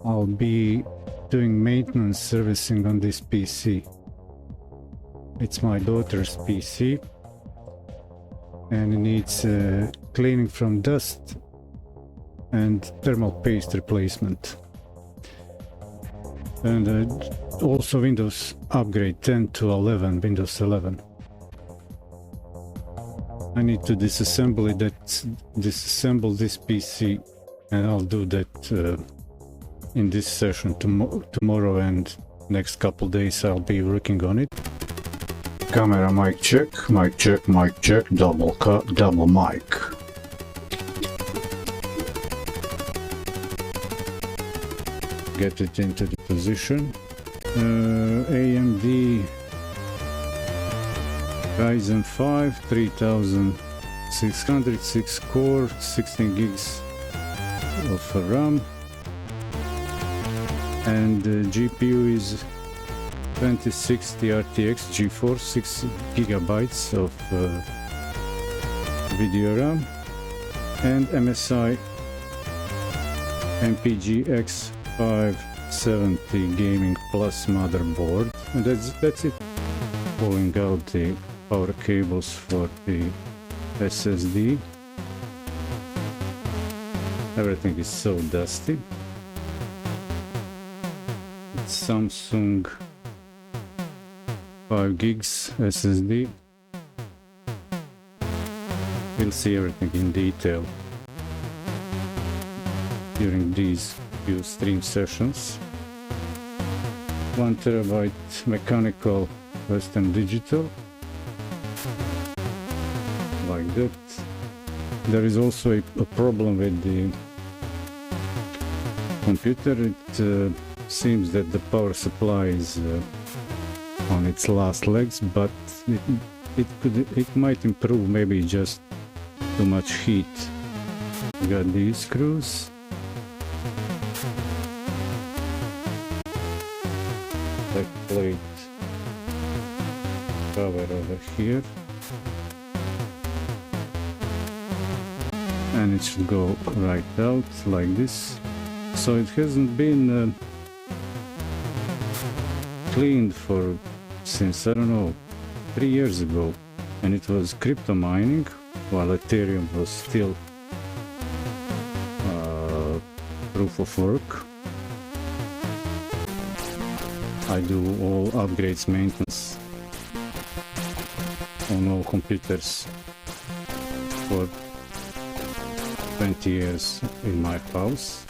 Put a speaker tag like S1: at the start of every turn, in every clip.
S1: I'll be doing maintenance servicing on this PC. It's my daughter's PC and it needs cleaning from dust and thermal paste replacement. And also Windows upgrade 10 to 11, Windows 11. I need to disassemble this PC, and I'll do that in this session tomorrow, and next couple days I'll be working on it. Camera mic check, mic check, mic check, double mic. Get it into the position. AMD Ryzen 5 3600, 6 core, 16 gigs of RAM, and the GPU is 2060 RTX G4, 6 gigabytes of video RAM, and MSI MPG X570 Gaming Plus motherboard, and that's it. Pulling out the power cables for the SSD. Everything is so dusty. It's Samsung 5 gigs SSD. We'll see everything in detail during these few stream sessions. 1 terabyte mechanical Western Digital, like that. There is also a problem with the computer. It seems that the power supply is on its last legs, but it might improve, maybe just too much heat. We got these screws. Back plate cover over here, and it should go right out like this. So it hasn't been cleaned since, I don't know, 3 years ago, and it was crypto mining while Ethereum was still proof of work. I do all upgrades, maintenance on all computers for 20 years in my house.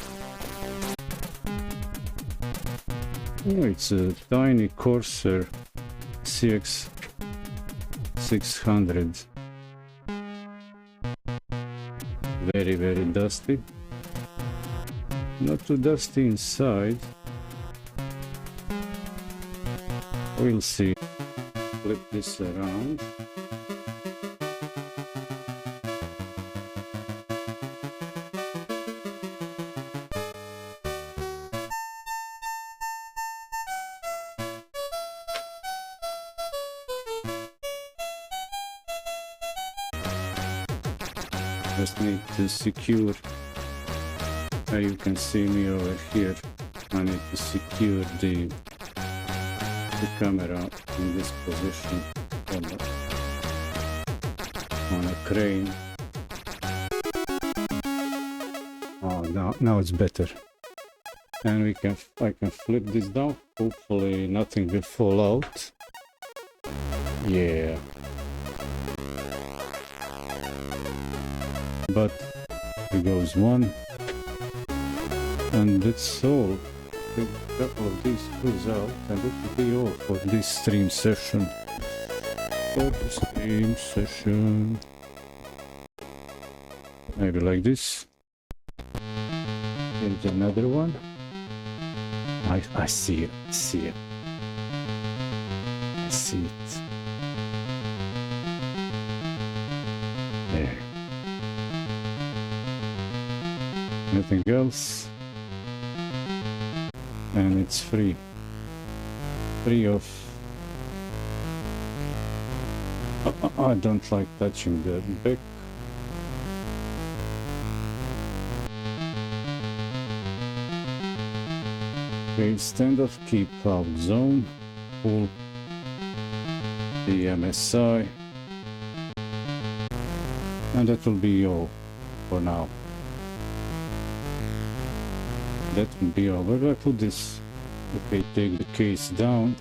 S1: Oh, it's a tiny Corsair CX600. Very, very dusty. Not too dusty inside. We'll see. Flip this around. Just need to secure. You can see me over here. I need to secure the camera in this position on a crane. Oh, now it's better. And I can flip this down. Hopefully nothing will fall out. Yeah. But here goes one. And that's all. Take a couple of these screws out, and that will be all for this stream session. Maybe like this. Here's another one. I see it. I see it. There. Nothing else. And it's free of. I don't like touching the back. Okay, standoff, keep out zone, pull the MSI, and that will be all for now. That will be all. Where do I put this? Okay, take the case down.